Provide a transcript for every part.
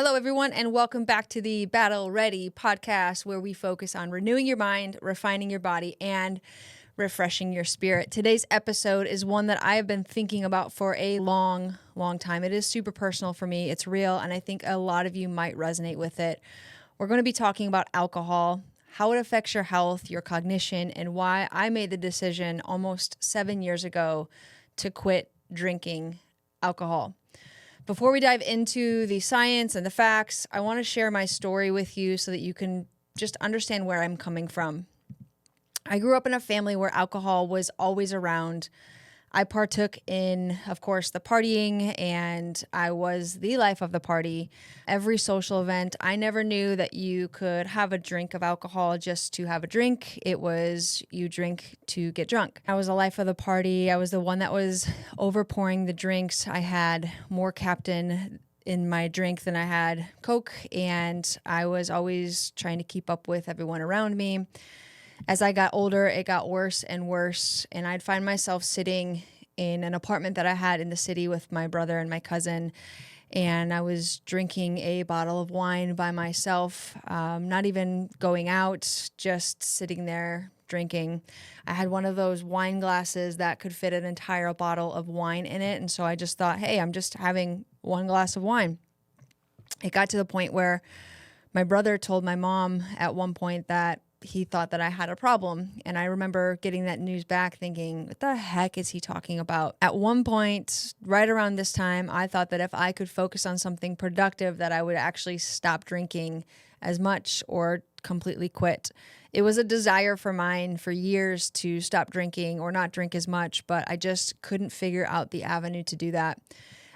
Hello, everyone, and welcome back to the Battle Ready podcast, where we focus on renewing your mind, refining your body, and refreshing your spirit. Today's episode is one that I have been thinking about for a long time. It is super personal for me. It's real, and I think a lot of you might resonate with it. We're going to be talking about alcohol, how it affects your health, your cognition, and why I made the decision almost 7 years ago to quit drinking alcohol. Before we dive into the science and the facts, I want to share my story with you so that you can just understand where I'm coming from. I grew up in a family where alcohol was always around. I partook in, of course, the partying, and I was the life of the party. Every social event, I never knew that you could have a drink of alcohol just to have a drink. It was you drink to get drunk. I was the life of the party. I was the one that was overpouring the drinks. I had more Captain in my drink than I had Coke, and I was always trying to keep up with everyone around me. As I got older, it got worse and worse, and I'd find myself sitting in an apartment that I had in the city with my brother and my cousin, and I was drinking a bottle of wine by myself, not even going out, just sitting there drinking. I had one of those wine glasses that could fit an entire bottle of wine in it, and so I just thought, hey, I'm just having one glass of wine. It got to the point where my brother told my mom at one point that he thought that I had a problem. And I remember getting that news back thinking, what the heck is he talking about? At one point, right around this time, I thought that if I could focus on something productive, that I would actually stop drinking as much or completely quit. It was a desire for mine for years to stop drinking or not drink as much, but I just couldn't figure out the avenue to do that.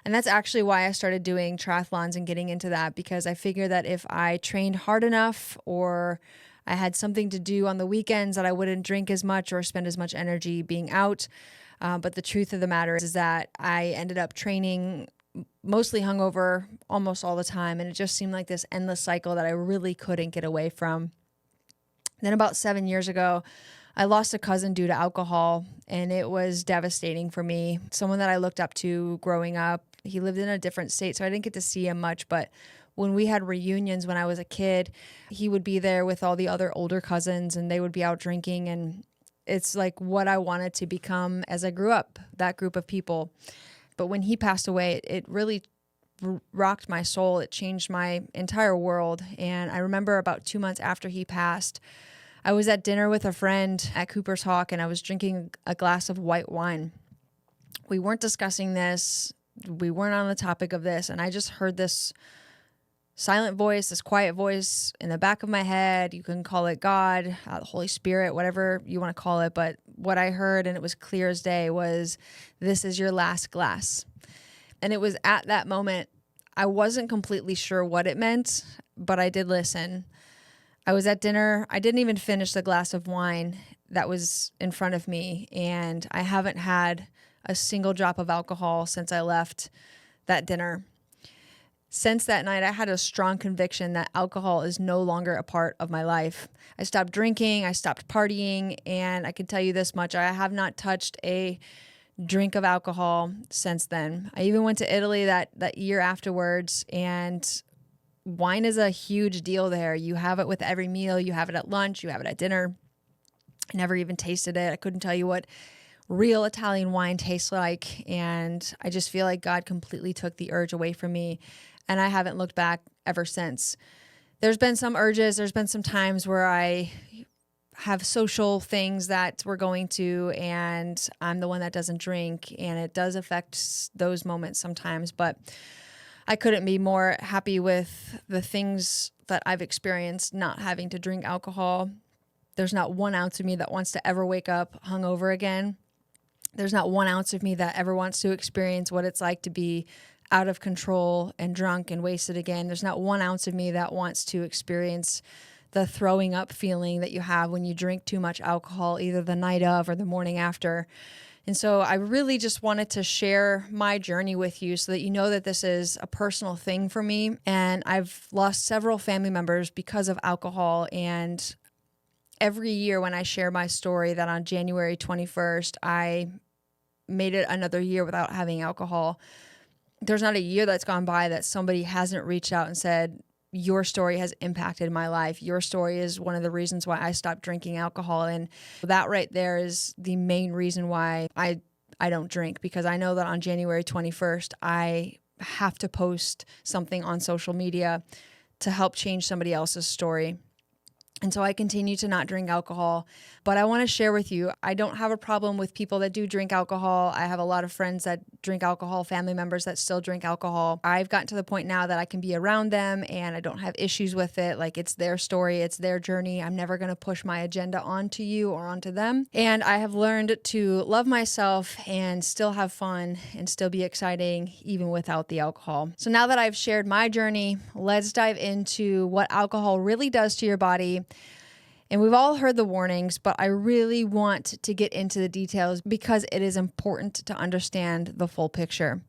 And that's actually why I started doing triathlons and getting into that, because I figured that if I trained hard enough or I had something to do on the weekends that I wouldn't drink as much or spend as much energy being out. But the truth of the matter is that I ended up training mostly hungover almost all the time. And it just seemed like this endless cycle that I really couldn't get away from. Then about 7 years ago, I lost a cousin due to alcohol, and it was devastating for me. Someone that I looked up to growing up. He lived in a different state, so I didn't get to see him much, but when we had reunions when I was a kid, he would be there with all the other older cousins, and they would be out drinking. And it's like what I wanted to become as I grew up, that group of people. But when he passed away, it really rocked my soul. It changed my entire world. And I remember about 2 months after he passed, I was at dinner with a friend at Cooper's Hawk, and I was drinking a glass of white wine. We weren't discussing this. We weren't on the topic of this. And I just heard this silent voice, this quiet voice in the back of my head. You can call it God, the Holy Spirit, whatever you want to call it. But what I heard, and it was clear as day, was, "This is your last glass." And it was at that moment, I wasn't completely sure what it meant, but I did listen. I was at dinner. I didn't even finish the glass of wine that was in front of me. And I haven't had a single drop of alcohol since I left that dinner. Since that night, I had a strong conviction that alcohol is no longer a part of my life. I stopped drinking, I stopped partying, and I can tell you this much, I have not touched a drink of alcohol since then. I even went to Italy that year afterwards, and wine is a huge deal there. You have it with every meal, you have it at lunch, you have it at dinner. I never even tasted it. I couldn't tell you what real Italian wine tastes like, and I just feel like God completely took the urge away from me. And I haven't looked back ever since. There's been some urges. There's been some times where I have social things that we're going to, and I'm the one that doesn't drink, and it does affect those moments sometimes. But I couldn't be more happy with the things that I've experienced not having to drink alcohol. There's not 1 ounce of me that wants to ever wake up hungover again. There's not 1 ounce of me that ever wants to experience what it's like to be out of control and drunk and wasted again. There's not 1 ounce of me that wants to experience the throwing up feeling that you have when you drink too much alcohol, either the night of or the morning after. And so I really just wanted to share my journey with you so that you know that this is a personal thing for me. And I've lost several family members because of alcohol. And every year when I share my story that on January 21st, I made it another year without having alcohol, there's not a year that's gone by that somebody hasn't reached out and said, your story has impacted my life. Your story is one of the reasons why I stopped drinking alcohol. And that right there is the main reason why I don't drink, because I know that on January 21st, I have to post something on social media to help change somebody else's story. And so I continue to not drink alcohol, but I want to share with you, I don't have a problem with people that do drink alcohol. I have a lot of friends that drink alcohol, family members that still drink alcohol. I've gotten to the point now that I can be around them and I don't have issues with it. Like, it's their story, it's their journey. I'm never going to push my agenda onto you or onto them. And I have learned to love myself and still have fun and still be exciting even without the alcohol. So now that I've shared my journey, let's dive into what alcohol really does to your body. And we've all heard the warnings, but I really want to get into the details because it is important to understand the full picture.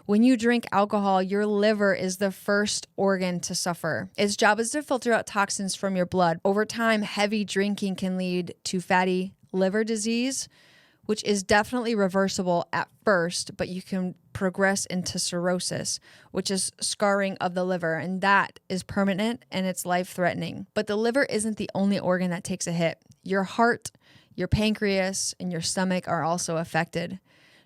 When you drink alcohol, your liver is the first organ to suffer. Its job is to filter out toxins from your blood. Over time, heavy drinking can lead to fatty liver disease, which is definitely reversible at first, but you can progress into cirrhosis, which is scarring of the liver, and that is permanent and it's life-threatening. But the liver isn't the only organ that takes a hit. Your heart, your pancreas, and your stomach are also affected.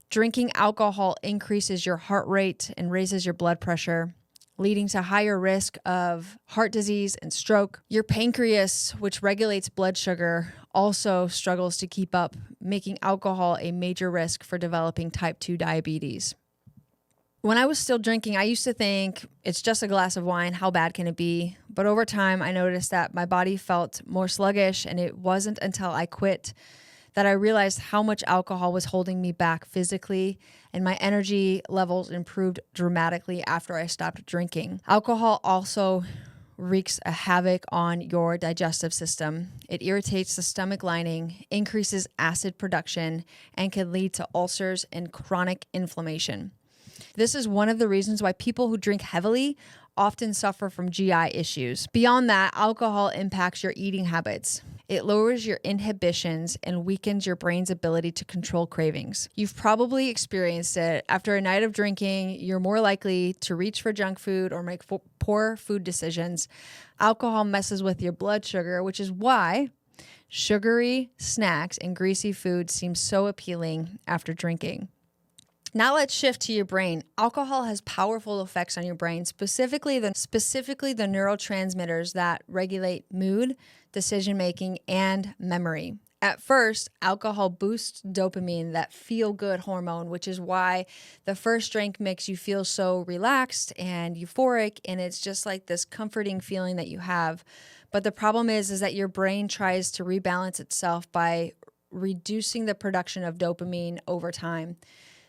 Drinking alcohol increases your heart rate and raises your blood pressure, leading to higher risk of heart disease and stroke. Your pancreas, which regulates blood sugar, also struggles to keep up, making alcohol a major risk for developing type 2 diabetes. When I was still drinking, I used to think it's just a glass of wine. How bad can it be? But over time, I noticed that my body felt more sluggish, and it wasn't until I quit that I realized how much alcohol was holding me back physically, and my energy levels improved dramatically after I stopped drinking. Alcohol also wreaks a havoc on your digestive system. It irritates the stomach lining, increases acid production, and can lead to ulcers and chronic inflammation. This is one of the reasons why people who drink heavily often suffer from GI issues. Beyond that, alcohol impacts your eating habits. It lowers your inhibitions and weakens your brain's ability to control cravings. You've probably experienced it. After a night of drinking, you're more likely to reach for junk food or make poor food decisions. Alcohol messes with your blood sugar, which is why sugary snacks and greasy foods seem so appealing after drinking. Now let's shift to your brain. Alcohol has powerful effects on your brain, specifically the neurotransmitters that regulate mood, decision-making, and memory. At first, alcohol boosts dopamine, that feel-good hormone, which is why the first drink makes you feel so relaxed and euphoric, and it's just like this comforting feeling that you have. But the problem is that your brain tries to rebalance itself by reducing the production of dopamine over time.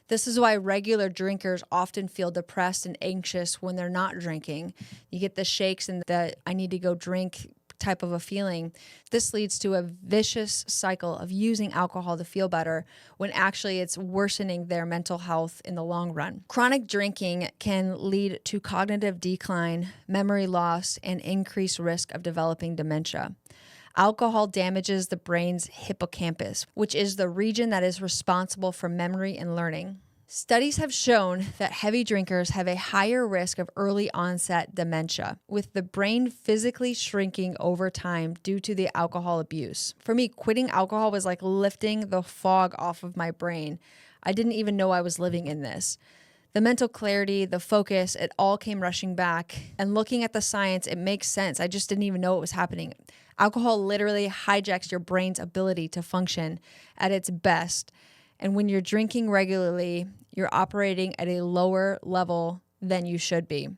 This is why regular drinkers often feel depressed and anxious when they're not drinking. You get the shakes and the I need to go drink type of a feeling. This leads to a vicious cycle of using alcohol to feel better when actually it's worsening their mental health in the long run. Chronic drinking can lead to cognitive decline, memory loss, and increased risk of developing dementia. Alcohol damages the brain's hippocampus, which is the region that is responsible for memory and learning. Studies have shown that heavy drinkers have a higher risk of early onset dementia, with the brain physically shrinking over time due to the alcohol abuse. For me, quitting alcohol was like lifting the fog off of my brain. I didn't even know I was living in this. The mental clarity, the focus, it all came rushing back. And looking at the science, it makes sense. I just didn't even know it was happening. Alcohol literally hijacks your brain's ability to function at its best. And when you're drinking regularly, you're operating at a lower level than you should be.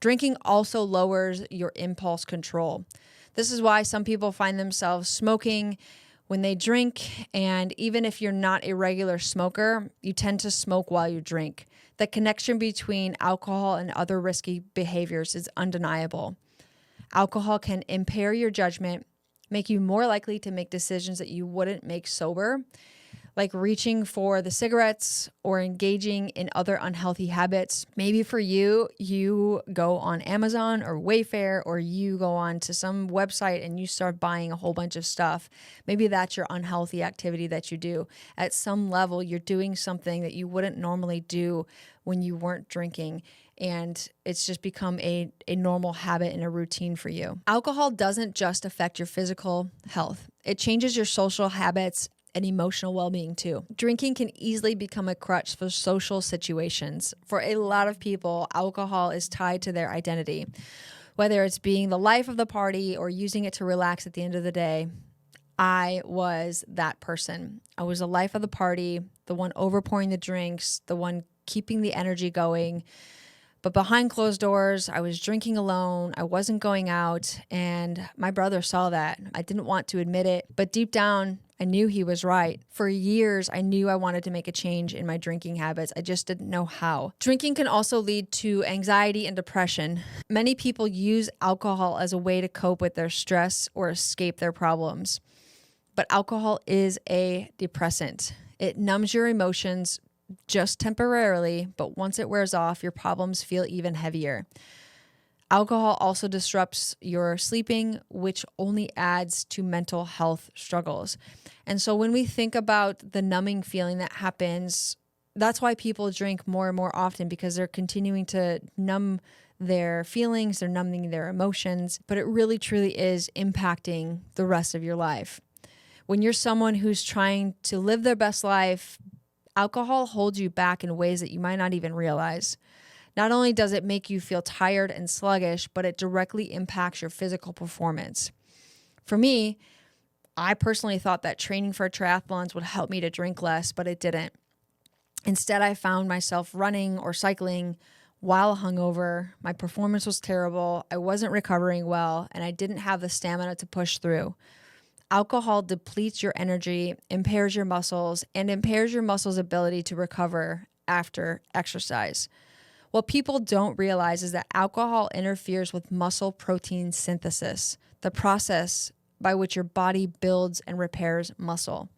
Drinking also lowers your impulse control. This is why some people find themselves smoking when they drink. And even if you're not a regular smoker, you tend to smoke while you drink. The connection between alcohol and other risky behaviors is undeniable. Alcohol can impair your judgment, make you more likely to make decisions that you wouldn't make sober, like reaching for the cigarettes or engaging in other unhealthy habits. Maybe for you, you go on Amazon or Wayfair, or you go on to some website and you start buying a whole bunch of stuff. Maybe that's your unhealthy activity that you do. At some level, you're doing something that you wouldn't normally do when you weren't drinking. And it's just become a normal habit and a routine for you. Alcohol doesn't just affect your physical health. It changes your social habits and emotional well-being too. Drinking can easily become a crutch for social situations. For a lot of people, alcohol is tied to their identity. Whether it's being the life of the party or using it to relax at the end of the day, I was that person. I was the life of the party, the one overpouring the drinks, the one keeping the energy going. But behind closed doors, I was drinking alone. I wasn't going out, and my brother saw that. I didn't want to admit it, but deep down, I knew he was right. For years, I knew I wanted to make a change in my drinking habits. I just didn't know how. Drinking can also lead to anxiety and depression. Many people use alcohol as a way to cope with their stress or escape their problems. But alcohol is a depressant. It numbs your emotions just temporarily, but once it wears off, your problems feel even heavier. Alcohol also disrupts your sleeping, which only adds to mental health struggles. And so when we think about the numbing feeling that happens, that's why people drink more and more often, because they're continuing to numb their feelings, they're numbing their emotions, but it really truly is impacting the rest of your life. When you're someone who's trying to live their best life, alcohol holds you back in ways that you might not even realize. Not only does it make you feel tired and sluggish, but it directly impacts your physical performance. For me, I personally thought that training for triathlons would help me to drink less, but it didn't. Instead, I found myself running or cycling while hungover. My performance was terrible. I wasn't recovering well, and I didn't have the stamina to push through. Alcohol depletes your energy, impairs your muscles, and impairs your muscles' ability to recover after exercise. What people don't realize is that alcohol interferes with muscle protein synthesis, the process by which your body builds and repairs muscle.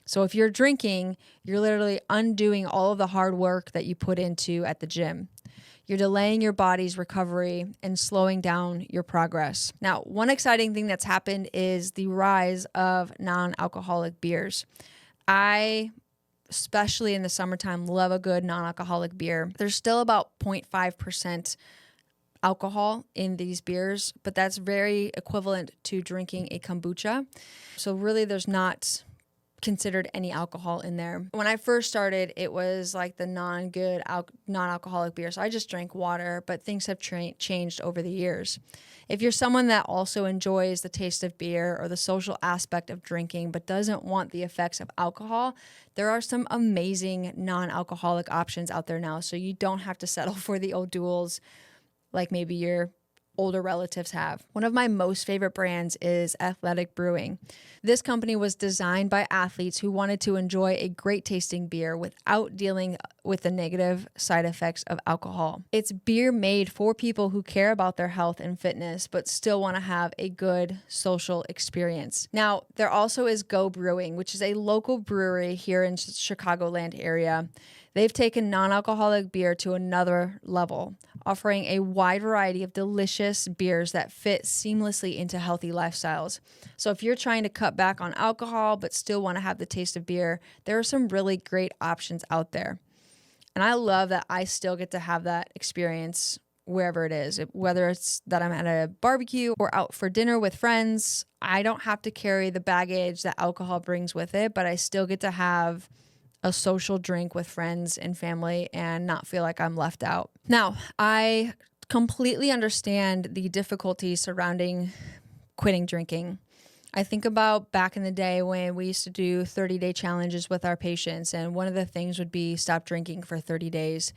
So if you're drinking, you're literally undoing all of the hard work that you put into at the gym. You're delaying your body's recovery and slowing down your progress. Now, one exciting thing that's happened is the rise of non-alcoholic beers. I, especially in the summertime, love a good non-alcoholic beer. There's still about 0.5% alcohol in these beers, but that's very equivalent to drinking a kombucha. So really, there's not considered any alcohol in there. When I first started, it was like the non-alcoholic beer. So I just drank water, but things have changed over the years. If you're someone that also enjoys the taste of beer or the social aspect of drinking, but doesn't want the effects of alcohol, there are some amazing non-alcoholic options out there now. So you don't have to settle for the old duels like maybe your older relatives have. One of my most favorite brands is Athletic Brewing. This company was designed by athletes who wanted to enjoy a great tasting beer without dealing with the negative side effects of alcohol. It's beer made for people who care about their health and fitness, but still want to have a good social experience. Now, there also is Go Brewing, which is a local brewery here in Chicagoland area. They've taken non-alcoholic beer to another level, offering a wide variety of delicious beers that fit seamlessly into healthy lifestyles. So if you're trying to cut back on alcohol but still want to have the taste of beer, there are some really great options out there. And I love that I still get to have that experience wherever it is, whether it's that I'm at a barbecue or out for dinner with friends. I don't have to carry the baggage that alcohol brings with it, but I still get to have a social drink with friends and family and not feel like I'm left out. Now, I completely understand the difficulties surrounding quitting drinking. I think about back in the day when we used to do 30-day challenges with our patients, and one of the things would be stop drinking for 30 days.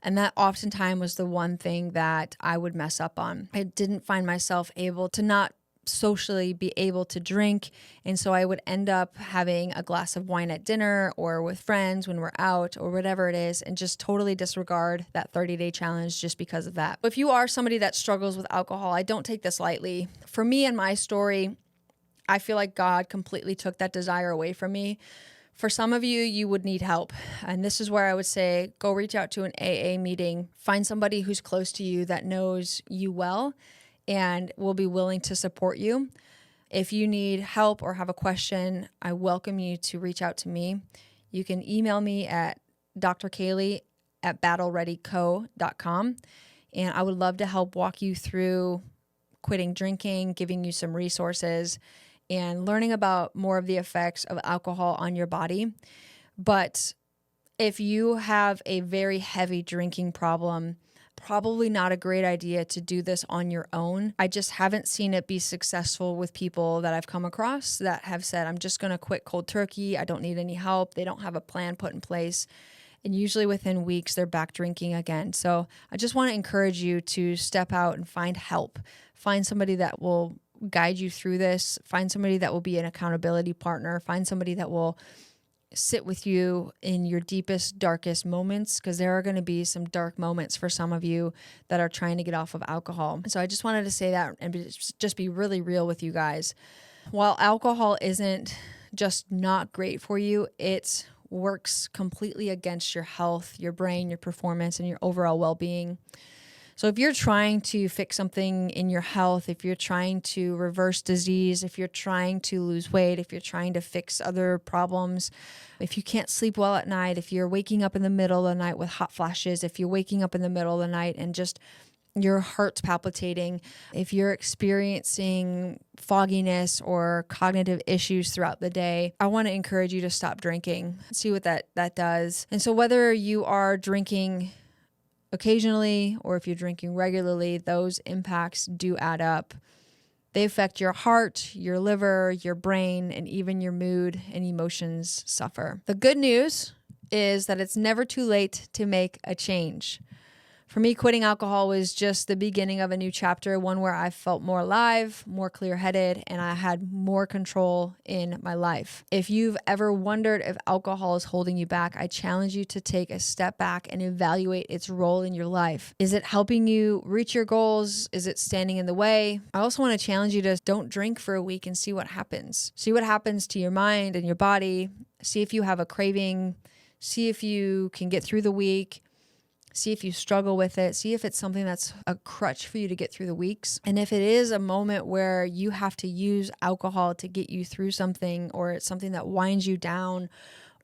And that oftentimes was the one thing that I would mess up on. I didn't find myself able to not socially be able to drink, and so I would end up having a glass of wine at dinner or with friends when we're out or whatever it is, and just totally disregard that 30-day challenge just because of that. If you are somebody that struggles with alcohol, I don't take this lightly. For me and my story, I feel like God completely took that desire away from me. For some of you, you would need help. And this is where I would say, go reach out to an AA meeting. Find somebody who's close to you that knows you well and will be willing to support you. If you need help or have a question, I welcome you to reach out to me. You can email me at drkaylee@battlereadyco.com. And I would love to help walk you through quitting drinking, giving you some resources, and learning about more of the effects of alcohol on your body. But if you have a very heavy drinking problem, probably not a great idea to do this on your own. I just haven't seen it be successful with people that I've come across that have said, I'm just going to quit cold turkey. I don't need any help. They don't have a plan put in place. And usually within weeks, they're back drinking again. So I just want to encourage you to step out and find help. Find somebody that will guide you through this. Find somebody that will be an accountability partner. Find somebody that will sit with you in your deepest, darkest moments, because there are going to be some dark moments for some of you that are trying to get off of alcohol. So I just wanted to say that and just be really real with you guys. While alcohol isn't just not great for you, it works completely against your health, your brain, your performance, and your overall well-being. So if you're trying to fix something in your health, if you're trying to reverse disease, if you're trying to lose weight, if you're trying to fix other problems, if you can't sleep well at night, if you're waking up in the middle of the night with hot flashes, if you're waking up in the middle of the night and just your heart's palpitating, if you're experiencing fogginess or cognitive issues throughout the day, I want to encourage you to stop drinking. See what that does. And so whether you are drinking occasionally or if you're drinking regularly, those impacts do add up. They affect your heart, your liver, your brain, and even your mood and emotions suffer. The good news is that it's never too late to make a change. For me, quitting alcohol was just the beginning of a new chapter, one where I felt more alive, more clear-headed, and I had more control in my life. If you've ever wondered if alcohol is holding you back, I challenge you to take a step back and evaluate its role in your life. Is it helping you reach your goals? Is it standing in the way? I also want to challenge you to don't drink for a week and see what happens. See what happens to your mind and your body. See if you have a craving. See if you can get through the week. See if you struggle with it. See if it's something that's a crutch for you to get through the weeks. And if it is a moment where you have to use alcohol to get you through something, or it's something that winds you down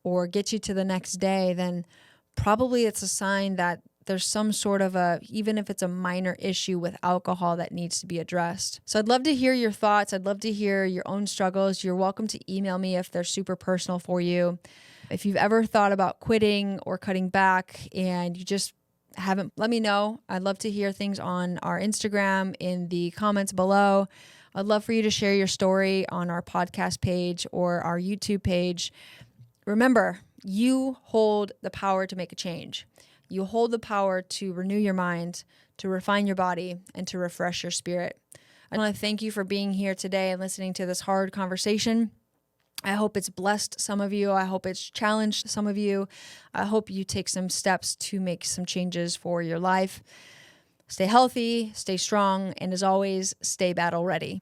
or gets you to the next day, then probably it's a sign that there's some sort of even if it's a minor issue with alcohol that needs to be addressed. So I'd love to hear your thoughts. I'd love to hear your own struggles. You're welcome to email me if they're super personal for you. If you've ever thought about quitting or cutting back and you just haven't, let me know. I'd love to hear things on our Instagram in the comments below. I'd love for you to share your story on our podcast page or our YouTube page. Remember, you hold the power to make a change. You hold the power to renew your mind, to refine your body, and to refresh your spirit. I want to thank you for being here today and listening to this hard conversation. I hope it's blessed some of you. I hope it's challenged some of you. I hope you take some steps to make some changes for your life. Stay healthy, stay strong, and as always, stay battle ready.